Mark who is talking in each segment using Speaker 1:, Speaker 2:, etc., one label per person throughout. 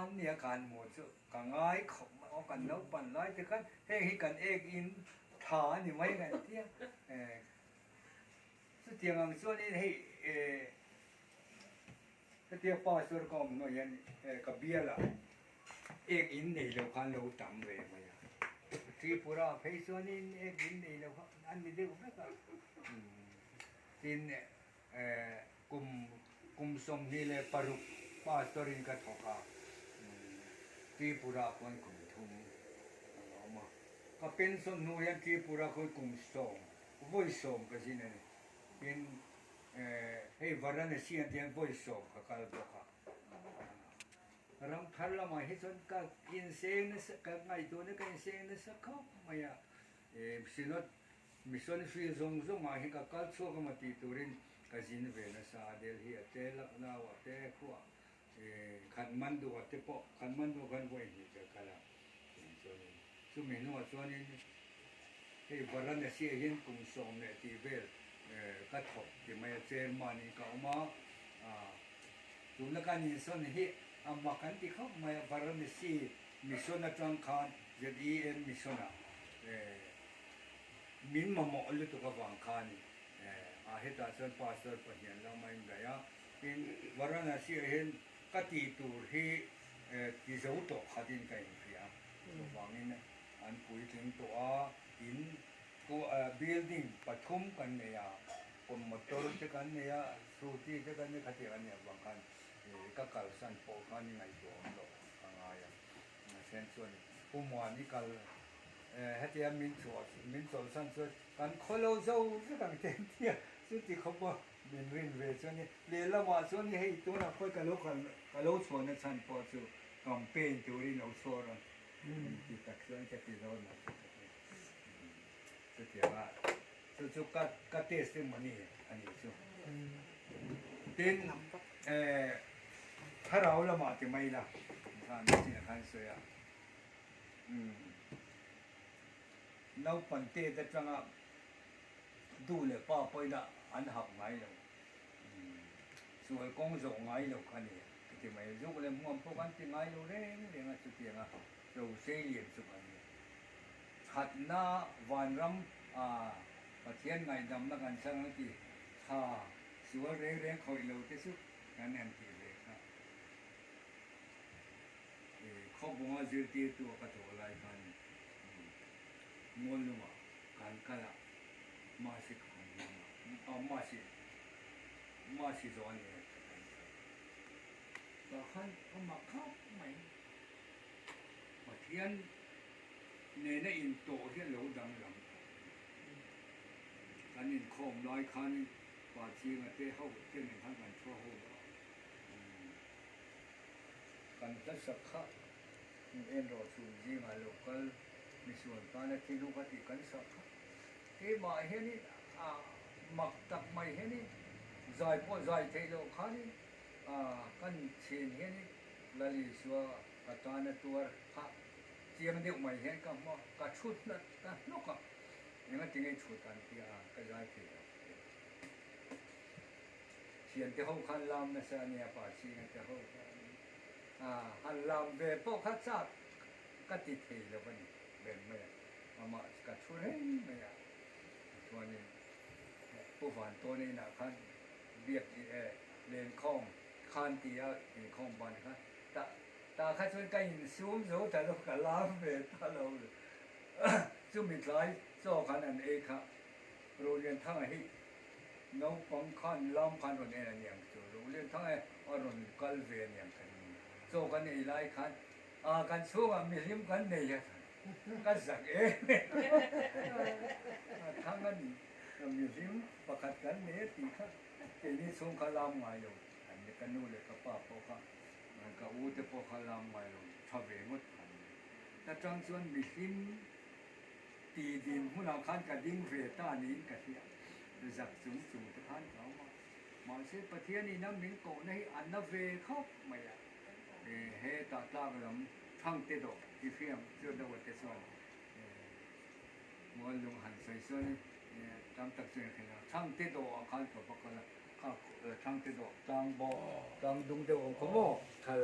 Speaker 1: ำเนี่ยการหมดสุกังไงเขาเอากันแล้วปั่นไล่แต่กันเฮ้ยกันเอกอินฐานนี่ไม่กันเที่ยสุดที่งังส่วนนี้ให้สุดที่ป้าสุรกรมหน่อยยันกับเบียร์ละเอกอินนี่เราคันเราต่ำเลยมาอย่างที่ปุระเพย์ส่วนนี้เอกอินนี่เราอันนี้เดียวกันก็ที่เนี่ยกลุ่มสมนี่เลยปรุป้าสตอรินก็ทอกาที่ปุระคนกลุ่มทุ่มเอามาก็เป็นส่วนนู้นที่ปุระคนกลุ่มสมวุ้ยสมก็สิเนี่ยเป็นให้วาระเนี่ยสิ่งที่วุ้ยสมก็การบอกค่ะรำพันละมาให้ส่วนก็อินเซนส์ก็ไงตัวนี้ก็อินเซนส์ก็ไม่อะสินอดมิส่วนฟิลซงมาให้ก็การช่วยกันมาตีตัวรินก็สินเวนัสอาเดลฮีเตลักนาวเตขัวขันมันดูเตปขันมันดูกันไว้ที่จะกล่าวส่วนนี้ส่วนเมนูส่วนนี้ให้บารันเสียเห็นกลุ่มสองเนี่ยที่เวลก็ถกที่ไม่เจอมานี่ก็มาดูนักการยินส่วนนี้อามากันที่เขาไม่บารันเสียมิส่วนจังคันจะดีมิส่วนมินมาหมอลุตุกับวังคันอาเหตุส่วนภาษาปะเฮียนเราไม่ได้ยาเป็นวาระนั้นเสียเห็นกติตูที่ที่จะอุตกขัดินกันเสียวังนี้นะอันคุยถึงตัวอินก็building ปฐมกันเนี่ยคนมอเตอร์จะกันเนี่ยสูติจะกันเนี่ยขัดกันเนี่ยวังคันก็การสั่นโปกันยังไงตัวเราทางอะไรเช่นส่วนผู้มวลนี่ก็ให้เจ้ามินสวนสั่นส่วนการขลุ่ยเจ้าจะต่างเต็มที่สุดที่เขาบอกมินวินเวส่วนนี้เลี้ยละว่าส่วนนี้ให้ตัวนักข่อยกะโลส่วนนั้นสั่นโปจู่แคมเปญตัวนี้เราส่วนที่ตักส่วนจะที่เราหนักสุดที่ว่าสุดก็เทสต์มันนี่อันนี้สุดทีนี้ถ้าเราละมาที่ไม่ละท่านนี่นะคันเสียเราปั่นเตะแต่จังอ่ะดูเลยป้าไปละอันหักไงเราสวยกองส่งไงเราคันนี้ที่ไม่ยุกเลยมั่วพวกกันที่ไงเราเร่งเร่งอ่ะสุดที่อ่ะเราเสียเหลี่ยมสุดอันนี้ขัดหน้าวันรำประเทศไงดำนักการช่างที่ถ้าสวยเร่งเร่งคอยเราที่สุดนั่นเองที่เลยครับเขาบอกว่าจุดที่ตัวกระโดดไล่กันมอลมาการกล่าวมาสิคนนี้มาสิจวนเนี่ยก็ขันก็มาเข้าไหมมาเทียนในอินโตที่เราดังลำการอินโคมลอยคันกว่าชีมาเตะเข้าเต้นในทางการชั่วโหดการตัดสักขะเอ็นรอสูงจีมาโลกลมีส่วนตอนที่ลูกปฏิกันสักที่มาเห็นนี่หมักตักไม่เห็นนี่ใจพอใจเทโลขานี่กันเชียนเห็นนี่ลลิสวะตอนตัวข้าเจียงเดียวไม่เห็นก็มากระชุดนั่นนกก็ยังไงจึงไอ้ชุดกันที่ก็ใจเทโลเชียนที่เขาขันลำนะเสียเนี่ยป่าชีนที่เขาขันลำเวพวกข้าศึกก็ติดเทโลกันเป็นไม่มากัดช่วยไม่ตัวนี้ผู้ฝันตัวนี้นะคันเบียดเลนคองคันตีตีคองบอลครับแต่ข้าชวนกันซูมโซ่แต่เราก็ล้างเวทเราซูมอีกหลายโซ่ขันอันเอกครับโรงเรียนทั้งให้น้องปองขันล้อมขันคนนี้อย่างจู่โรงเรียนทั้งให้อรุณกัลเวียนอย่างกันโซ่กันอีกหลายขันกันสู้มีริมกันเนี่ยก็สักทั้งนั้นมีริมประคัดกันเนี่ยตีข้าทีนี้สงครามมาอยู่อันนี้กันนู่นเลยกับป้าพ่อข้ามันก็อู้แต่พอคลามมาอยู่ชอบเวงดอันนี้แต่จังส่วนมีริมตีดินหุ่นเอาขันกับดิ้งเวต้านี้กันเนี่ยสักสูงทุกท่านเขามาเสียประเทศนี้น้ำหนึ่งโกในอันนั้นเวเขาไม่อะเฮตาตากันทั้งเตโดที่เฟียมเจอดาวเตสวนมอลงหันใส่ส่วนตั้งตักเสียงขึ้นมาทั้งเตโดอาคารตัวประกอบข้าทั้งเตโดตั้งบ่อตั้งดงเตโอขโมเธอ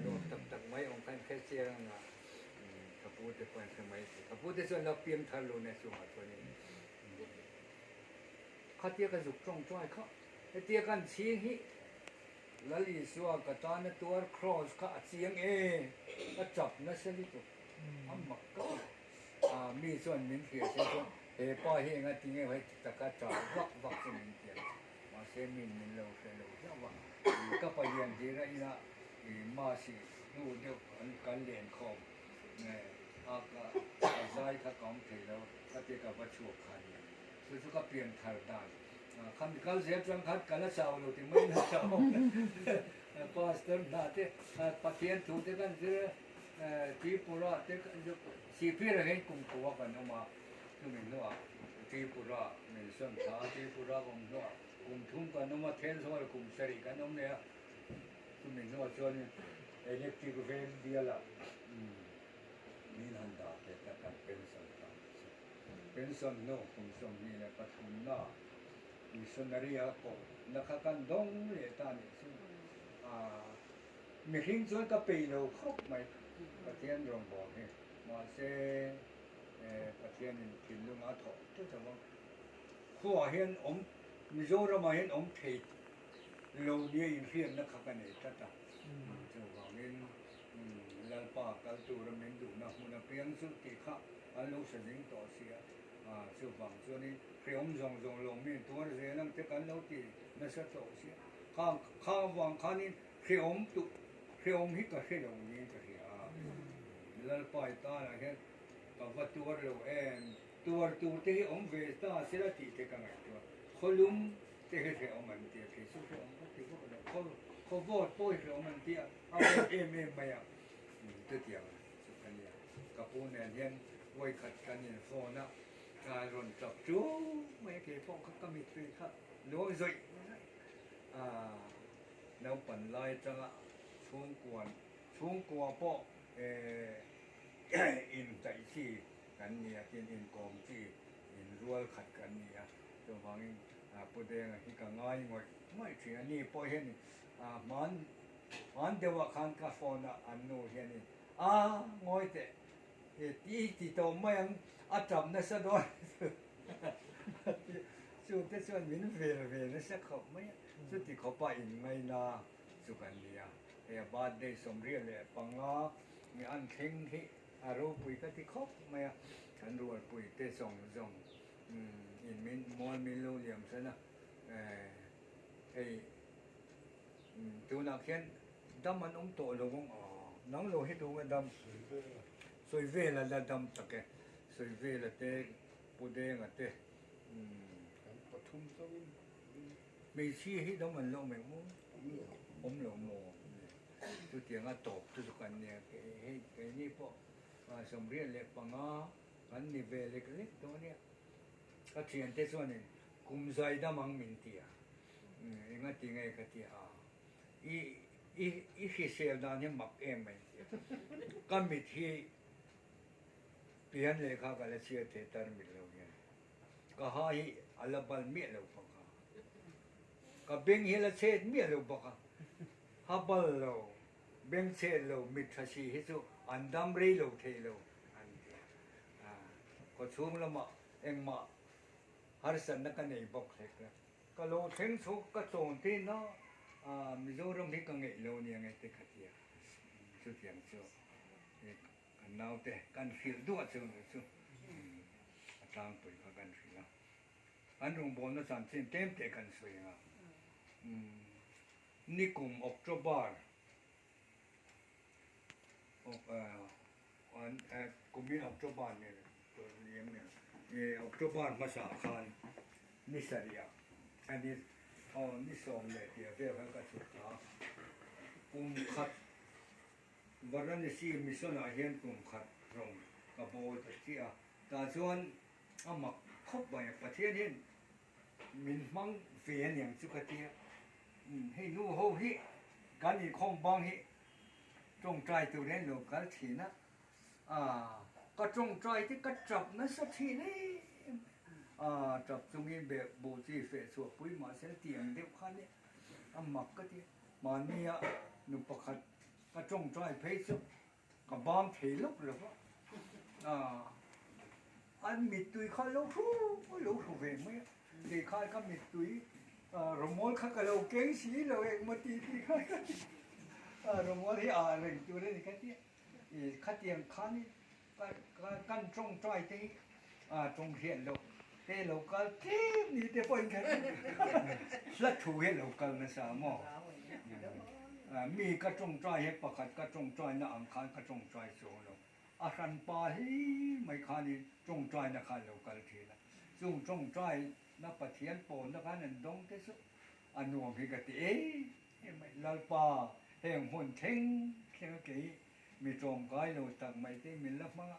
Speaker 1: โดนตักไม้องค์กันแค่เชียงอ่ะกระปูแต่ก่อนสมัยกระปูแต่ส่วนเราเปลี่ยนทะลุในส่วนตัวนี้เขาเตี้ยกันสุกตรงจ้อยเขาเตี้ยกันชี้หิแล้วลีสัวกระตานตัวครอสเขาเสียงก็จับนั่นสิตุอันมักก็มีส่วนหนึ่งเกี่ยวกับป้อเฮงติงไว้ตะกะจ่อวักสมิงเกี่ยวมาเซมินเราเซโลจะว่าก็ไปเรียนที่ไรนะมาสิดูเดี๋ยวการเรียนคอมเนี่ยใจถ้ากองเทแล้วก็เกี่ยวกับประชุมขันซึ่งก็เปลี่ยนทางด้านคำที่เขาเสียจังคัดกันแล้วเศร้าอยู่ที่ไม่น่าเศร้าก็สเตอร์นาที่ปะเทียนถูกที่กันคือที่ปุระที่สีพิระเห็นกลุ่มตัวกันออกมาคือเหมือนว่าที่ปุระเหมือนส่วนท้าที่ปุระกลุ่มว่ากลุ่มทุ่งกันออกมาเทนสมัยกลุ่มสริกันออกเนี่ยคือเหมือนว่าส่วนอิเล็กทริกเฟนเดียละนี่นั่นดาแต่การเป็นส่วนต่างเป็นส่วนโน้กลุ่มส่วนนี้แหละปฐุมนามีส่วนอะไรก็นักการดงเลยตานี่ซึ่งมีหิ้งส่วนก็ปีเราครบไหมประเทศรองบอกเนี่ยมาเซประเทศนี้กินลูกอาถอที่จะว่าขั้วเห็นมิโซรามาเห็นเทเราเนี่ยอินเดียนักการเนี่ยจัดจ้ะจะว่าเงินลัลปากกัลตูรมินดูนะมันเพียงสุดที่ข้าอันลูกเสียงต่อเสียสื่อฟังส่วนนี้เพียงส่งลงมีตัวเสียนั่งที่กันเราที่นั่นสักต่อเสียข้าวังข้านี้เพียงตุเพียงฮิตก็เสียตรงนี้จะเสียแล้วปล่อยตาอะไรแค่กับตัวเราตัวที่เวสตาเสียที่ที่กันไงตัวคนลุมที่เสียมันที่ที่สุดที่พวกเราเขาวอดป่วยเสียมันที่เอาไม่อะตัวเดียวสุดท้ายกับผู้เนี่ยเห็นไว้ขัดกันเนี่ยโฟนะการรนจับจูไม่เกี่ยวกับก็มีตัวครับน้อยสิแล้วปั่นไล่จังช่วงกวนพวกอินใจที่กันเนี่ยกินอินกอมที่อินรัวขัดกันเนี่ยตัวฟังประเดี๋ยวที่กันง่ายง่อยไม่ใช่อันนี้พอเห็นมันเดี๋ยวขันกาโฟนะอันโน้เห็นนี่ง่อยแต่ที่ตัวไม่ยังจับนั่นซะด้วยสุดที่ส่วนมินเวลนั่นสักเขาไม่สุดที่เขาไปอินไม่นาสุกันเนี่ยบาดได้สมเรียเลยปังล้อมีอันเข่งที่รู้ปุ๋ยก็ที่ครบไม่ฉันรู้ปุ๋ยเตะส่งอินมินมอลมินโลเลียมซะนะตัวนักเขียนดำมันโตลงน้องโลให้ดูกันดำสวยเวลละดำตะแกสวยเวลละเตะปูเด้งอะเตะ
Speaker 2: ปทุมต้อง
Speaker 1: ไม่ชี้ให้ดำมันลงไม่รู้ผมหลงโมตัวเตียงก็ตกตัวกันเนี่ยไอ้นี่พวกสมเรียนเล็กปังกันนี่เวลเล็กตัวเนี้ยก็เทียนเตส่วนนี้กุมใจดำมังมินเตียยังไงที่ไงก็ที่อีที่เสียดานเนี่ยมักไหมก็มีที่เปลี่ยนเลยครับก็เลยเสียเทตร์มิลล์เนี่ยก็หายอัลบัลเมียเราปะก็เบ่งเฮลเชดเมียเราปะฮับบลเราเบ่งเชดเรามิทชีฮิสุอันดัมเรเราเทเราอันเดียก็ช่วงละมามาฮาร์สันนักเนี่ยบอกเลยก็เราถึงสุกก็ตรงที่เนาะมิโซรัมที่กังเกโลเนี่ยไงที่ขัดเดียสุดอย่างสุดกันนาวเตะกันฟิลด้วยสุดตามปุ๋ยกันฟิลอันรุ่งบนนั้นสั่งเต็มเตะกันสวยงามนี่กลุ่มออกโตบาร์กลุ่มนี้ออกโตบาร์เนี่ยตัวเลี้ยงเนี่ยออกโตบาร์มาสาขานิสัยอันนี้นี่สองเลยเดียวเรียกว่าสุดท้ายกลุ่มขัดวันนั้นสิมิสนาเห็นกลุ่มขัดตรงกับโบตที่แต่ส่วนมาคบไปประเทศนี้มินมังเฟียนอย่างสุขเทียให้รู้เขาฮิการอีกคงบางฮิจงใจตัวเล่นหลงกันทีนะก็จงใจที่กระจับนั้นสักทีนี่จับตรงนี้แบบบูจีเฟสวปุ้ยมาเส้นเตียงเดียวกันเนี่ยมักก็ที่มาเนี่ยนุปขัดก็ จงใจเพชรกับบางเทลุกหรือว่าอันมีตุยข้าลูกลูกเวงไหมดีข้าก็มีตุยรมอลข้าก็เราเก่งสีเราเองมาตีข้ารมอลที่เร่งตัวนี้แค่ที่ข้าเตียงข้านี่กันจงใจที่จงเห็นเราเฮ้เราก็ที่นี่เดี๋ยวไปกันแล้วถูกเห็นเรากันนะสามมีกระจงใจให้ประคัดกระจงใจนะอังคารกระจงใจโซโลอารันปาฮีไม่ขานี่จงใจนะคันเรากันทีละจงใจนับปะเทียนโปนนะคันนั่นดงที่สุดอันนวมพิกติไม่ลลปาแห่งหุ่นเท่งแค่กี่มีจมกายเราตักไม่ได้มีละมั้ง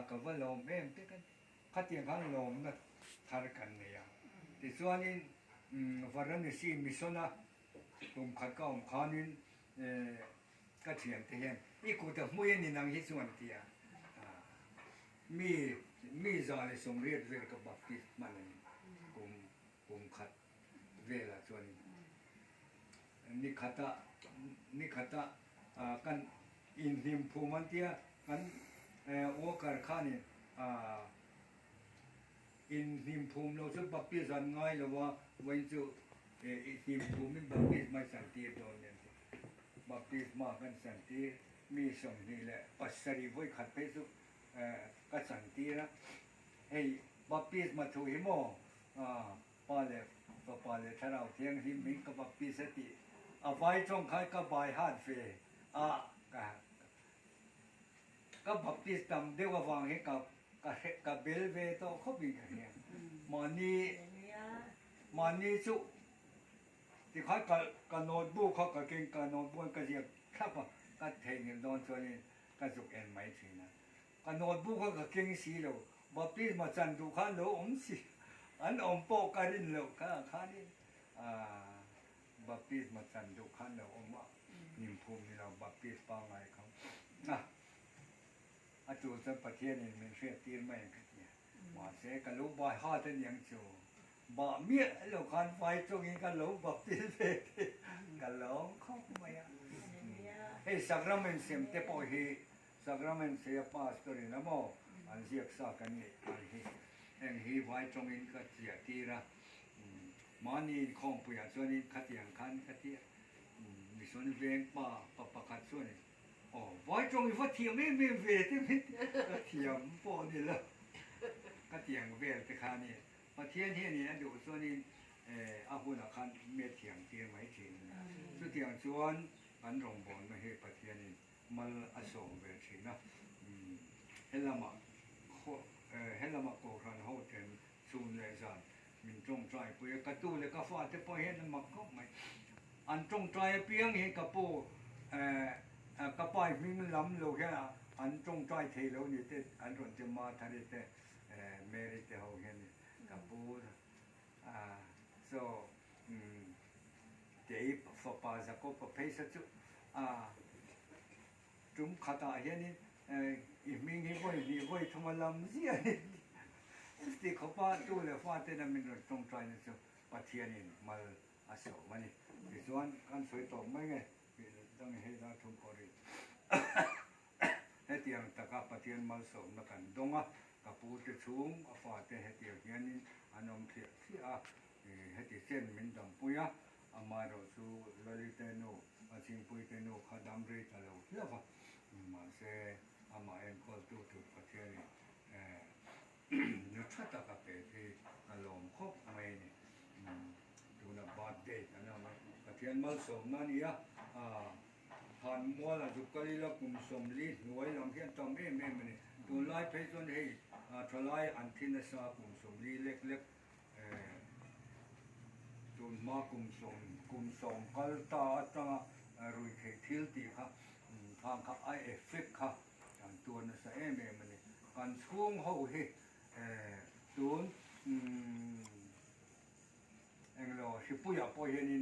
Speaker 1: กับว่าลมเอ็มที่กันขัดยังขันลมนะทารกันเนี่ยที่ส่วนนี้วารันสีมิโซนะตุ่มขัดก้าวขานินก็เทียนเทียนอีกูแต่มวยนี่นางฮิส่วนเทียมีจาริสมเรียดเวลกับบัพติสมันกุมขัดเวลาส่วนนี่ขัดกันอินทิมภูมันเทียกันโอการขานี่อินทิมภูมิเราจะบัพติสันง่ายหรือว่าวันจุอินทิมภูมิบัพติสไม่สันติโดนเนี่ยบัพติสมากันสันติมีสมนี่แหละปัสสริไว้ขัดไปสุก็สันตินะเฮ้ยบัพติสมาถูกหิมปาเลถ้าเราเที่ยงหิมิงกับบัพติสติไว้จงใครก็ใบฮาดเฟก็บัพติสตำเดี๋ยวฟังให้กับเบลเวโตเขาบีกันเนี่ยมันนี่สุที่เขากับโน้ตบุ๊กเขากับเก่งกับโน้ตบุ๊กก็เรียกครับก็เทงโดนตัวนี้ก็สุกเอ็นไม่ใช่นะกับโน้ตบุ๊กเขากับเก่งสีเราบัพติสมาจันดูข้าเราสีอันปอการินเราข้านี่บัพติสมาจันดูข้าเรานิมภูมิเราบัพติสปังไงเขาอาจูสัมปะเทียนี่มันเสียตีนไม่กันเนี่ยมาเสกลูกบอยฮาตันยังจูบ่เมียเราคันไฟตรงนี้กันลูกบัพติสเฟกันหลงเข้าไปเฮ้สักรามันเสียมเตปอยสักรามันเสียป้าสตอรี่นะโมอันเสียกสักกันนี่อันฮีไฟตรงนี้ก็เสียตีระมานี่คงปุยส่วนนี้ขัดอย่างคันขัดเทียมีส่วนเวียงป้าปะขัดส่วนนี้ไว้ตรงนี้ว่าเทียมไม่เวทีไม่เทียมปอนี่แล้วก็เทียงเวทีคานี่มาเทียนนี่นะดูส่วนนี้อาหุ่นอาคารเมียเทียงเทียงไว้เทียงสุดเทียงส่วนอันรงบอลมาให้ปะเทียนนี่มันอสงเวทีนะเห็นละมาโกรันเขาเต็มซูนเลยสันมินจงใจปุยกระตู้เลยก็ฟาดจะพอเห็นมันก็ไม่อันจงใจเพียงเห็นกระปูกระป๋ายมีมันล้ำโลแค่อันจงใจเทแล้วนี่เตอันรอนจะมาทะเลเตเมริเตเขาเห็นกระปูso เดี๋ยวฝาปาจะก็ประเภทสุดจุ่มขัดอะไรนี่อีมิงให้ไว้ดีไว้ทำมาล้ำเสียนี่ที่เขาป้าตู้เลยฟ้าเต้นมันจงใจนี่สุดปัจเจียนี่มาอาศัยมันนี่ที่ส่วนการสวยต่อไม่ไงต้องให้เราทุ่มก่อนให้เตียงตะกับปัจเจียนมาสมนักกันดงกับปูจะสูงฟ้าเต้ให้เตียงยันนี่อันนมเทียที่ให้ตีเส้นมันดำปุยอามาเราสู่ลลิเตโนอาชิงปุยเตโนขาดำเรตเราเทียบมาเสอามาเอ็นก็ตู้ถูกปัจเจียนนึกชัดตะกับเปที่อารมณ์ครบไม่เนี่ยดูนะบาดเด็ดนะมั้ยปัจเจียนมาสมนั่นนี่ผ่านมัวละทุกกะลีละกุมสมลีหน่วยลำเพียนตอมมันนี่ตัวไล่เพชรส่วนให้ทลายอันที่นสากุมสมลีเล็กตัวมากุมสมกัลตาตารุยเขทิลตีครับทางครับไอเอฟเฟกครับอย่างตัวนั้นสมันนี่การช่วงเขาให้ตัวเองเราสิปุยปอยนี่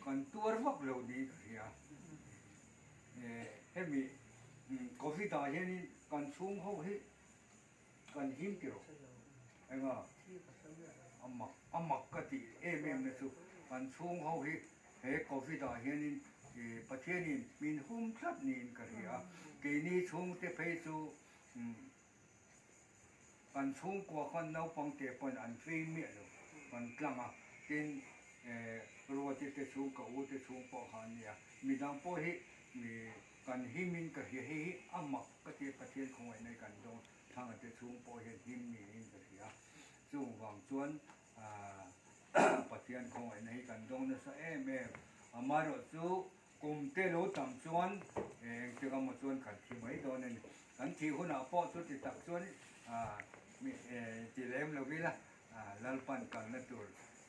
Speaker 1: กันตัววักเราดีกันเฮียให้มีกาแฟตาเฮียนี่กันช่วงเขาให้กันหิมกิโลเองอามักกะติมันสุกันช่วงเขาให้กาแฟตาเฮียนี่ ประเทศนี้มีหุ้มทับนี่ก็เหียเกนี้ชงเตเพซูกันชงกว่าคนเราฟังเตปนอันฟรีเมียเลยมันกลังอ่ะเป็นรัวที่เตชงกับอุเตชงปอหันเนี่ยมีดังพอฮีมีกันหิมินก็เฮียฮีอามักก็เตประเทศของไว้ในกันตรงทางเตชงปอเฮียหิมนี่ก็เฮียจู่หวังจวนประเทศของไว้ในกันตรงนั้นซะแม่มารถจู่กุมเตโลต่ำจวนจะก็มาจวนกันที่ไม่โดนนี่กันที่คนอ่ะพอสุดที่ตักจวนมีที่เล่มเราวิละลัลปันกันนั่นตัว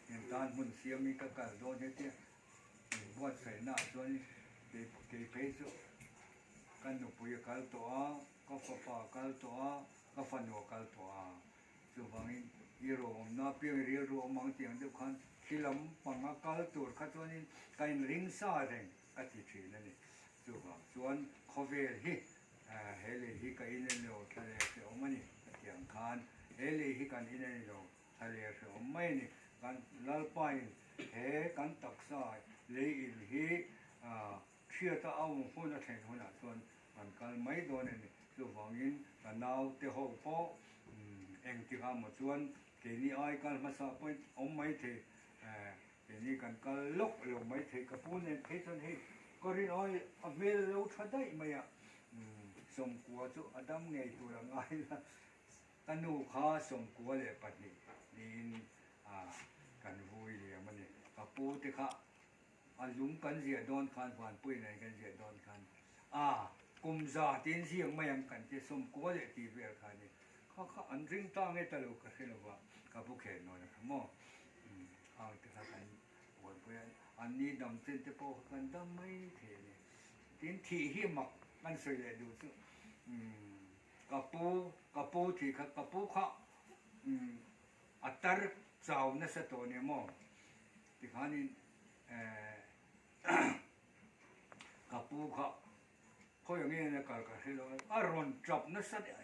Speaker 1: เห็นตอนมุนเสียมีกกันโดนเนี่ยบวชใส่หน้าจวนเก็บเพชรกันหนุปุยกัลตัวก็ฟ้าฟ้ากัลตัวก็ฟันหัวกัลตัวสุฟังอินยีโรมน่าเพียงเรียโรมังเตียงเดียวกันที่ลำปังกัลตัวขัดตัวนี้กันริงซาเร่งอธิชีนั่นนี่สุฟังส่วนคอเวลฮีเฮลิฮีกันอินเดียวทะเลเสียวมันนี่เตียงคานเฮลิฮีกันอินเดียวทะเลเสียวมันนี่กันลัลปายเฮกันตักซาเลยอินฮีเชื่อตาเอาหุ่นแข่งหุ่นส่วนมันกันไม่โดนนี่สุฟังอินกันนาวเตะหัวพ่อเองที่เขามาชวนเกนี่ไอ้กันมาสอบไปเอาไม่เทเกนี่กันก็ลกลงไม่เทกับพูนเนี่ยเพชรนี่ก็เรียนอ้อยเมลเราชัดได้ไหมอ่ะสมกัวจุอดัมไงตัวละไงล่ะตนูข้าสมกัวเลยปัจจุบันนี่กันวุ้ยเลยมันเนี่ยกับปูที่ข้าอันลุงกันเสียโดนคันผ่านปุ้ยไหนกันเสียโดนคันกุมซาตีนเสียงไม่ยังกันจะสมกัวเลยตีเวลคันนี่เขาอันริงตั้งให้ตลกกันเลยว่ากับผู้แข่งน้อยนะครับมั่งเอาแต่ถ้ากันวันเพื่อนอันนี้ดำเส้นจะโปกันดำไม่เทเนี่ยตีนที่หิมักมันสวยเลยดูสิกับปูที่กับปูเขาอัตราเจ้าเนสตัวเนี่ยมั่งที่เขานี่กับปูเขาเขาอย่างนี้นะกันให้เราอารมณ์จับนั่นสัตย์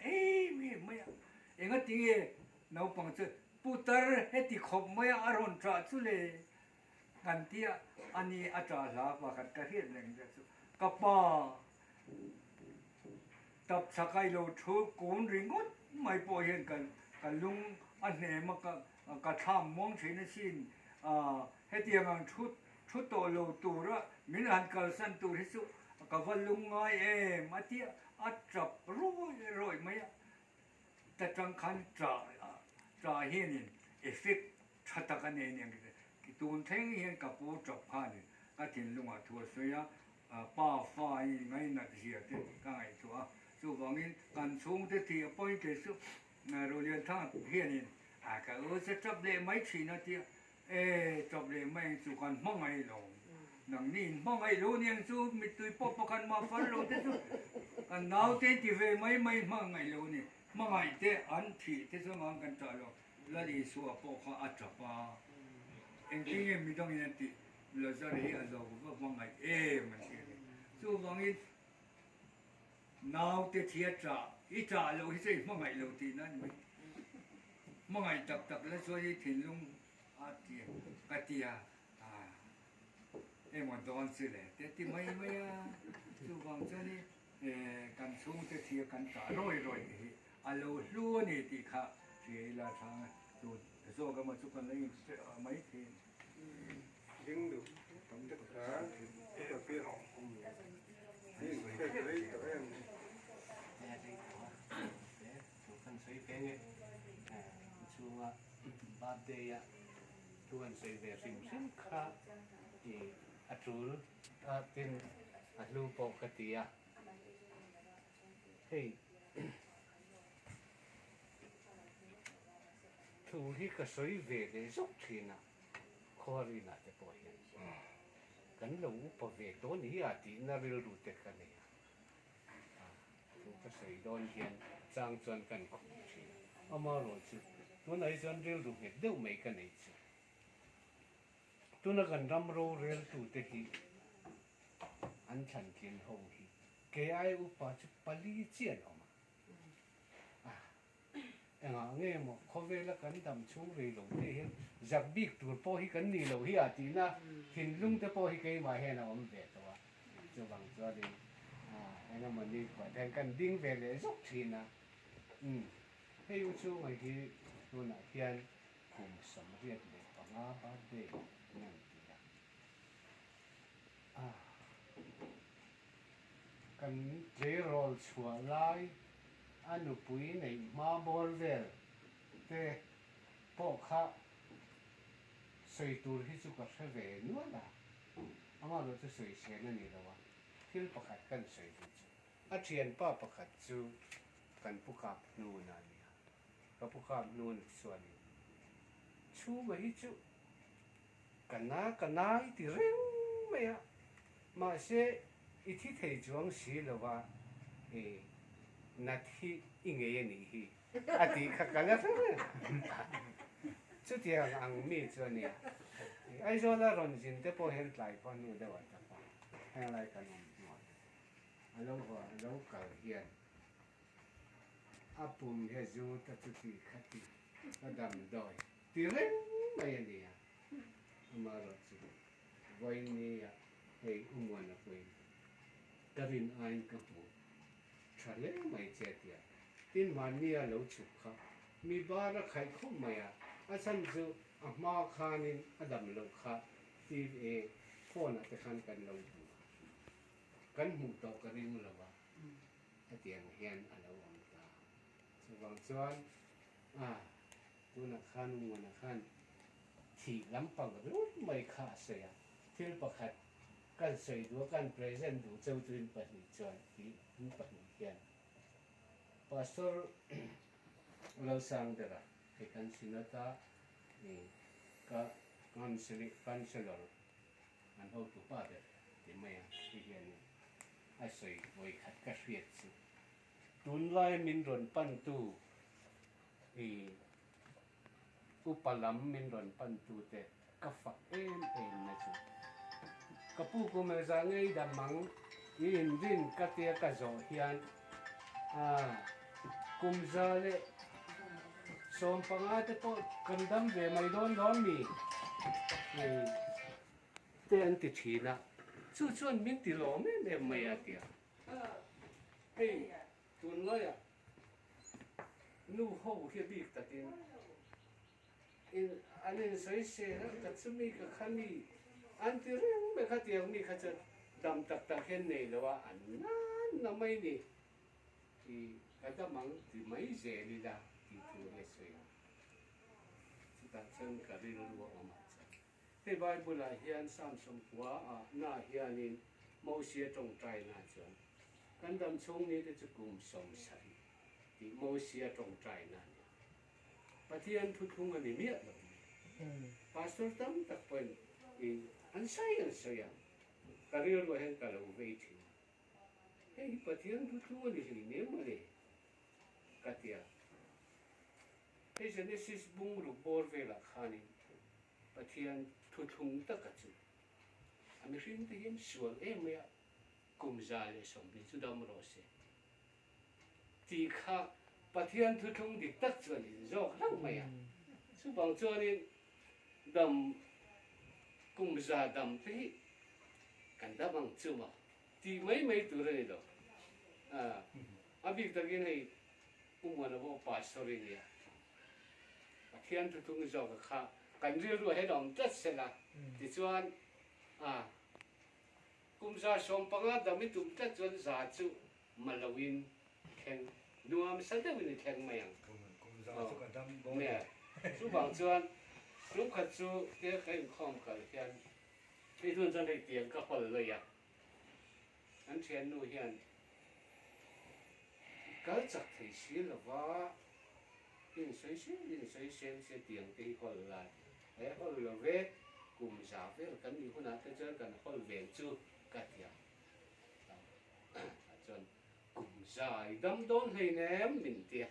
Speaker 1: มีไม่เองก็ที่เราปังจะปูตาร์ให้ที่ขบไม่อารมณ์จับสุเลยกันที่อันนี้อาจารย์ลาว่ากันกระเทียมหนึ่งจะสุกับป้าตับสกายเราชูกูนริงก็ไม่พอเห็นกันลุงอันนี้มันก็ทำมองเห็นสิ่งให้เตียงชุดโตโลตัวละมิลานกัลสันตัวที่สุกับว่าลุงไงมาที่อัดจับรวยไหมแต่จังคันจ่าเห็นเอฟเฟกต์ชัดกันเนี่ยตัวเท่งเห็นกับปูจับผ่านก็ถึงลุงทัวร์เสียป้าฟ้าไงนัดเสียที่ก็ไงทัวร์สุวรรณกันสูงที่ปอยที่สุเราเรียนทั้งเห็นก็จะจับเลยไม่ชี้นะที่จับเลยไม่สุกันมั่งไงลงนังนี่มั่งไงรู้เนี่ยสู้มิตุยปปกันมาฟันรู้ที่สุกันนาวเต้ที่เวไม่มั่งไงรู้นี่มั่งไงเต้อันที่ที่สุงันกันจ่าลงแล้วดีสัวปอกอัจฉริยะเอ็งที่ยังมีต้องยันที่เราจะเรียนเราก็มั่งไงมันเสียเลยสู้วังนี้นาวเต้ที่จ่าอีจ่าเราที่ใช่มั่งไงเราที่นั่นไหมมั่งไงตักแล้วช่วยถิ่นลุงอาเทียกะเทียมันโดนสิเลยแต่ที่ไม่สุวรรณจะนี่กันสูงจะเทียกันจ่าร้อยที่อาลูลูนี่ที่ข้าเชื่อละทางดูโซ่ก็มาสุกันเลยไม่เทีย
Speaker 2: ยิงดูทำจักรก็เปลี่ยนนี่แค่เลยแต่เอง
Speaker 3: สุขันสวยเป็นไงช่วงบาดเดียทุกันสวยแบบสิ่งข้าที่อัตรูเป็นอัตรูปกติเฮ้ยทุกที่ก็สวยแบบสุดที่น่ะคอรีน่ะจะปล่อยกันเราพอเวกตัวนี้อาทิตย์น่าเรียนรู้แต่กันเนี่ยทุกก็สวยโดนเห็นจางจวนกันคุ้มชีเอามาหล่อจุดตัวไหนจวนเรียนรู้เห็นเดี๋ยวไม่กันอีกตัวนั้นกันรำโรเรียนตัวเด็กอันฉันกินหงฮีแกไอ้อุปจุปลีเจียนออกมาเอ็งเงี้ยมั้งเขาเวลากันดำชูเรียลงที่เห็นจับบิ๊กตัวพ่อฮีกันนี่เราฮีอาทิตย์นะเห็นลุงแต่พ่อฮีเกยมาเห็นเอาไม่เบ็ดตัว cho bằng cho đi anh em mình đi quả thành cần đinh về để giúp thì na hay u chu ngày thì tôi là hiện cùng sống việc để có ngã ba để nhận tiền cần dễ rồi xóa lại anh u bùi này mà bol về thế bộ khác xây tour hi chu ka hre ve nuai la ama lo chu sei se na ni lawa thil pakhat kan sei chu a thian pa pakhat chu kan pukap nu na ni ka pukap nu ni suani chu ma hi chu kana i ti reng me ya ma se i thi thei chuang si lawa e na thi inge ye ni hi a ti kha kala chút tiền ăn mì cho nè, ai cho là rồi chính tế bồi hiện lại con nuôi để vào tập hiện lại cái nông anh lâu cả hiện áp bùn hệ dù ta chút gì khác đi ta đầm đòi tiền đấy mấy nè mà rồi chứ vậy nè hay muốn là vậy cái gì anh cái bộ trả lấy mấy chết tiền tin mà nè lâu chụp khác mi ba ra khai không mày asan zu ma khanin adam lo kha ti e phone te khan kan lo kan mu to ka ring lo wa atiang hian alo om ta chuwang chuan tu na khan mu na khan thi lampang ru mai kha se ya thil pakhat kan sei du kan present du chau tuin pa ni chuan ti pa ni hian pastor lo sang dera cái căn sinata ka counselor an ho tu pa de ti mai ti hian a soi voi khat ka hriat chu tun lai min ron pan tu upalam min ron pan tu te ka fa em na chu ka pu ko me za ngei da mang in rin ka te ka zo hian kum za le som pangate po kandam ve mai don mi te an ti thina chu chuan min ti lo me mai atia hey tun lo ya nu ho hi bik tatin in anin sai se ka chumi ka khani an ti reng me kha tiang mi kha cha dam tak tak hen nei lo wa an na mai ni ka ta mang ti mai je li da ti tu le se ta chen ka ri lu wa ma he bible la hian sam som kwa na hianin mo sia tong trai na chuan kan dam chung ni te chu kum som sai ti mo sia tong trai na pathian thu thung ani mi lo pastor tam tak pen an sai ka ri lu hen ka lo ve thi he pathian thu thung ani ni ne ma le katia he genesis bung ru bor ve la khani pathian thu thung ta ka chu ami rin te hin sual em ya kum za le som bi chu dam ro se ti kha pathian thu thung dik tak chuan in zo khang mai ya chu bang chuan in dam kum za dam te kan da bang chu ma ti mai tu re do abi ta gin hei umwana bo pastori ni pathian thu thung zo ka kha kan ri ru he dom tat se la ti chuan kum za som panga dami tum ta chuan za chu malawin theng nuam sa de win theng mayang
Speaker 1: cũng ra cho cả đâm bóng
Speaker 3: nè chu bang chuan lúc khat chu te khai khom kal hian ti thun chan hei tiang ka hol le ya an thian nu hian kal chak thei si lawa in sei se tiang te hol la e hol lo ve kum za ve kan ni huna te chuan kan hol ve chu ka tia chuan kum za dam don hei nem min tia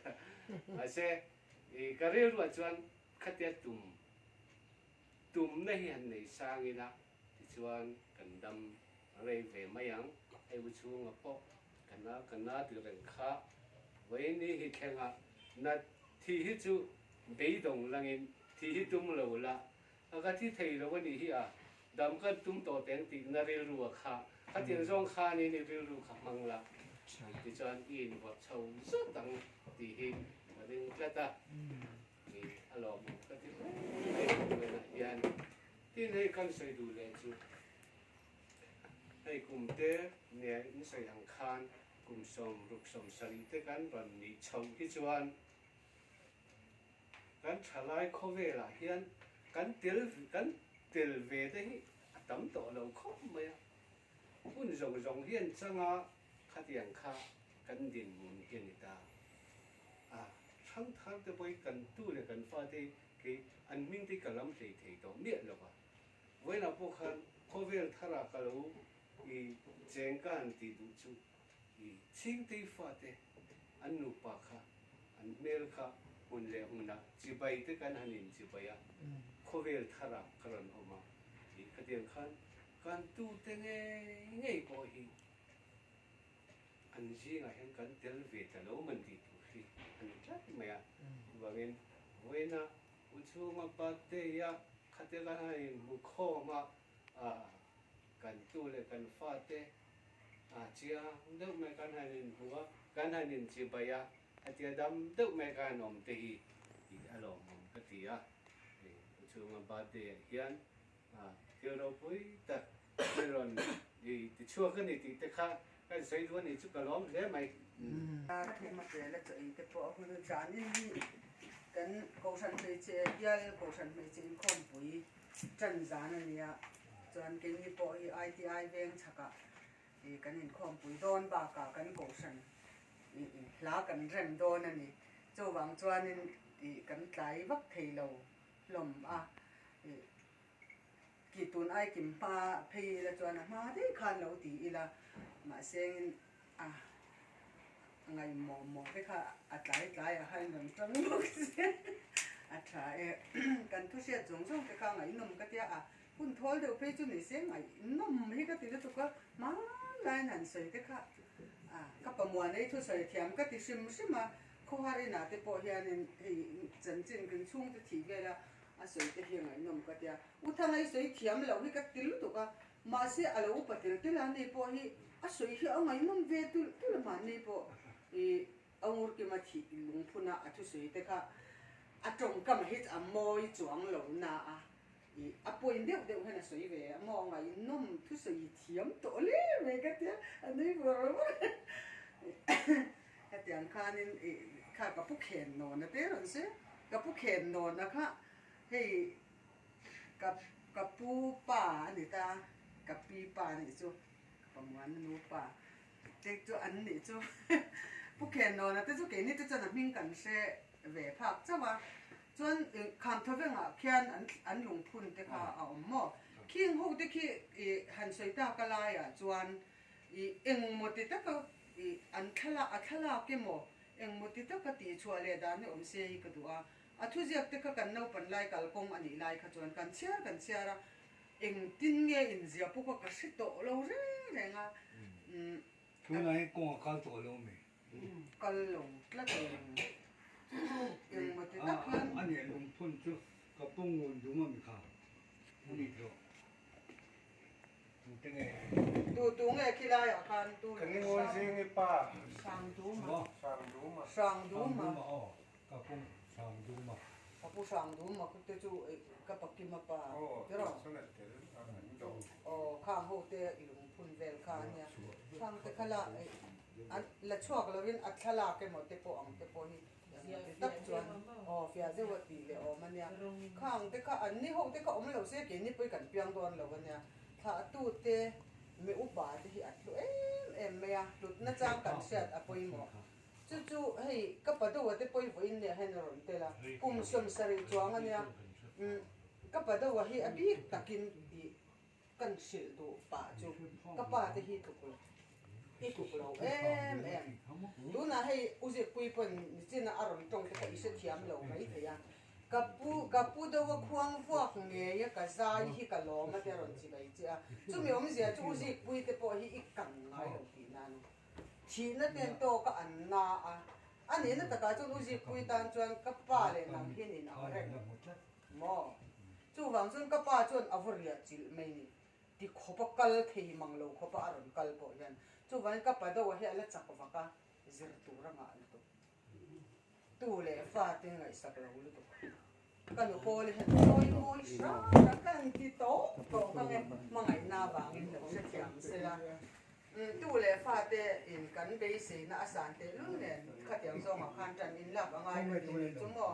Speaker 3: se ka re ru chuan khatia tum na hian nei sang ina ti chuan kan dam rei ve mayang ai bu chu nga po kana ti ren kha với ní hi khen na thi hi chu be dong langin thi hi tum lo la aga thi thei lo ni hi dam ka tum to teng ti na rel ru kha khát tiền rong khan này rêu rêu khắp mang là thì cho anh in vật sâu rất đắng thì hình và đến cái ta thì alo một cái thì người này yên tin hay căn xây đủ lệ chứ hay cùng té nè in xây hàng khan cùng sòng rục sòng sari té cán đoàn nhị chồng cái chuan cán trả lại khó về là hiền cán tiền về đấy tấm tổ lâu khó mày quân rồng rồng hiền sang à khát tiền kha cán điện muốn hiền ta à sáng tháng tới bây cần tu là cần pha thì cái anh minh thì cả lắm thì đó miệng rồi à với là bộ khăn khó về thà là cái lũ thì chén can thì đủ chú thì chính thì pha thì anh nụ bạc kha anh mail kha hôn lệ hôn na chỉ bay tới cái hành chỉ bay à khó về thà là cái lần hôm thì cái tiền khăn can tu thế nghe có hi anh chỉ ngày hôm can tiền về ta lâu mình thì tu anh chắc mày à và bên với na uchu mà bắt thế ya khát cái hành một kho mà àกันตู้เลยกันฟาเตเจียเด็กแม่กันให้เงินหัวกันให้เงินจีบยาเจียดำเด็กแม่กันนมตีอีอารมณ์ก็ตีช่วงบาดเจ็บเฮียนเที่ยวเราไปแต่ไม่รอนที่ช่วงกันนี่ที่ข้ากันใส่ตัวนี่ชุกกระล้อมได้ไหม
Speaker 4: ที่มาเจอแล้วจะอีกพอคุณจานี่กันกูฉันไม่เจอยากูฉันไม่เจอคอมปุยจันจานี่เนี่ยจนกินที่พอที่ITI เวงชักอะกันเห็นความปุ๋ยโดนบากากันกูฉันลากันเริ่มโดนนั่นนี่เจ้าหวังจวนนี่กันไกลวักเทโลลมกี่ตุนไอกิมปาเพยละจวนมาได้คันเราตีอีละมาเสียงไงมองไปค่ะอัดไกลให้หนึ่งจังหวะเสียอัดถ่ายกันทุเสียจงไปข้างไงนมก็เดียคุณทอลเดี๋ยวไปจุดนี้เสียงไงน้ำให้ก็ติดตัวก็มาไล่นั่นใส่ก็ค่ะก็ประมวลในทุกใส่เทียมก็ติดซิมาข้อหารีน่ะที่พอเฮียนี่จันจินกันช่วงที่ทีเวลาใส่ที่เฮียไงน้ำก็เดียอุทางไอ้ใส่เทียมเราให้ก็ติดตัวก็มาเสียอะไรอุปติที่ร้านนี้พอเฮียใส่เฮียเอาไงน้ำเวทุลมานี่พอเอางูกี่มาทีลุงพูน่ะทุกใส่ที่ค่ะตรงกับเฮ็ดมอยจวงหลงน่ะป่วยเดี๋ยวให้น่ะสวยเวมองไงนุ่มทุสวยเทียมตัวเลี้ยเวก็เดียอันนี้บอกว่าแต่ยังข้านี่ข้ากับผู้เข็นนอนนะเด้อสิกับผู้เข็นนอนนะคะให้กับผู้ป่านี่ตากับปีป่านี่จูประมาณนู้ป่าเด็กจูอันนี้จูผู้เข็นนอนนะแต่จูเก๋นี่จะมิ่งกันเสเวพักจ้าว่าจนคำทวีงเขียนอันลงทุนแต่ค่ะเอาหม้อคิงหูที่ขี้หันสวยตากลายจวนเองหมดที่ตะก็อันขลากี่หม้อเองหมดที่ตะก็ตีชัวเลยด้านนี้เสียก็ดูทุกอย่างที่ก็กันเอาเป็นลายกัลกงอันนี้ลายขจรกันเชียร์เองติ้งเงี้ยอินเสียพวกก็สิโตเราเรื่อง
Speaker 1: ทุกนายกงข้าวตัวลงไหม
Speaker 4: กัลลงแล้วก็ยังมาติดตั้ง
Speaker 1: อันนี้ลงทุนจุกับปุ่งเงินดูมันมีค่านี่ดูตั้งไง
Speaker 4: ดูไงคิดได้อ่ะการดู
Speaker 2: กันนี่วันเสียงป้า
Speaker 4: สั่งดูมา
Speaker 1: อ๋อกับปุ่งสั่งดูมา
Speaker 4: กับปุ่งสั่งดูมาก็จะจูกับปักกิมมาป้าเดี๋ยวข้างหัวเตะอีลุงพุ่นเวลข้างเนี่ยข้างเตะขลาละช่วงเราเรียนอัดขลาเก็หมดเตะปองเตะปอนี่ตักจวนฟิอาเจวัดตีเลยมันเนี่ยข้างแต่ข้าอันนี้ห้องแต่ข้าอมเราเสียกินนี่ไปกันเปียงโดนเรากันเนี่ยถ้าตู้เตะไม่อุบาทที่อัดลุไม่อะลุดน่าจะกันเสียดปอยหมอจู่ๆให้ก็ปะดูว่าเตะปอยวิ่งเนี่ยให้นรนเตละกุมสมสริจวงอันเนี่ยก็ปะดูว่าให้อภิตะกินกันเสียดูป่าจู่ก็ป่าที่ฮิตุกที่ถูกเราดูนะให้อุจิปุยปนนี่นะอารมณ์ตรงที่เขาอิสเทียมเราไม่เทียกับปูดูว่าควงฟัวของเงี้ยกับใจที่กับล้อมาเดี๋ยวเราจีบจีจู่มีอมเสียจู่อุจิปุยแต่พอที่อีกกังไงเราทีนั้นทีนั้นเป็นโตก็อันนาอันนี้นั่นแต่ก็จู่อุจิปุยตานจวนกับป้าเลยนำที่นี่เอาแรงหมอจู่หวังจนกับป้าจวนเอาเรียจิไม่นี่ตี ti khopa kal thei manglo khopa aron kal po yan chu van ka pa do he ala chak vaka zir tu ranga al tu le fa te ngai sak lo lu tu kan lo pole he oi oi sha kan ti to ka nge mangai na ba ngin lo se tiam se la tu le fa te in kan be se na asan te lu ne kha tiang zo ma khan tan in la ba ngai ni chu mo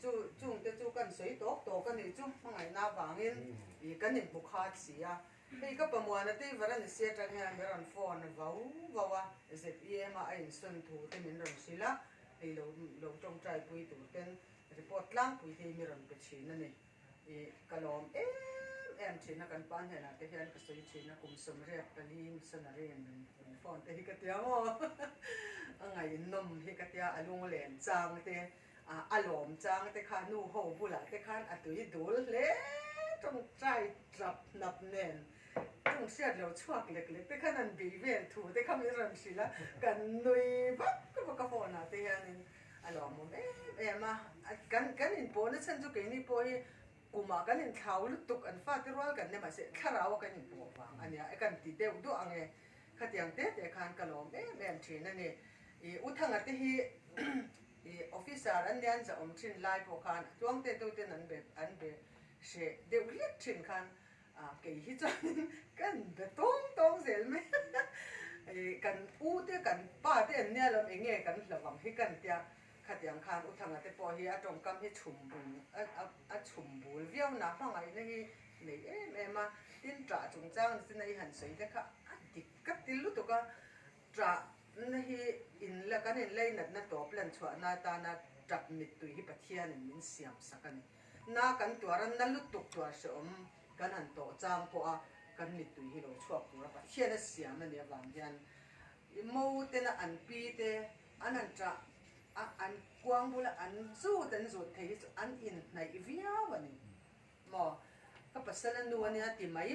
Speaker 4: chu chung te chu kan soi to kan ni chu mangai na ba ngin i kan in bu kha chi ya hei ka pamuana te varan se tang ha meron phone vau wa zem a in sun thu te min ron sila ei lo trong trai pui tu ten report lang pui te mi ron pe chin ani e kalom em chin na kan pan he na te hian ka soi chin na kum som re kalin sanare min phone te hi ka tia mo angai nom hi ka tia alung len chang te alom chang te kha nu ho bula te khan atui dul le trong trai trap nap nen trong xiat lo chuak lek lek te khan an bi ven thu te kham ram sila kan nui bak ka phone na te hian alom mo em kan in po na chan chu ke ni po hi kuma kan in thau lu tuk an fa ti rol kan ne ma se kharawa kan in po wang ania kan ti deu du ange khatiang te khan kalom em thin ani e uthanga te hi e officer an lian za thin lai po khan chuang te tu te an be she deu liat thin khan ke hi chan kan be tong zel me e kan u te kan pa te an nia lam enge kan hlawang hi kan tia khatiang khan uthanga te po hi atong kam hi chum bul viau na hmangai na hi nei em tin tra chung chang sin ai han sei te kha dik ka til lu to ka tra na hi in la kan in lei na to plan chwa na ta na trap mit tu hi pathian min siam sakani na kan tuaran na lu tuk tua som kan han to chang po a kan mit tu hi lo chhuak tu ra pathian a siam na ne wang hian mo te na an pi te an tra an quang bula an zu den zu thei an in nai via wani mo ka pasala nu ania ti mai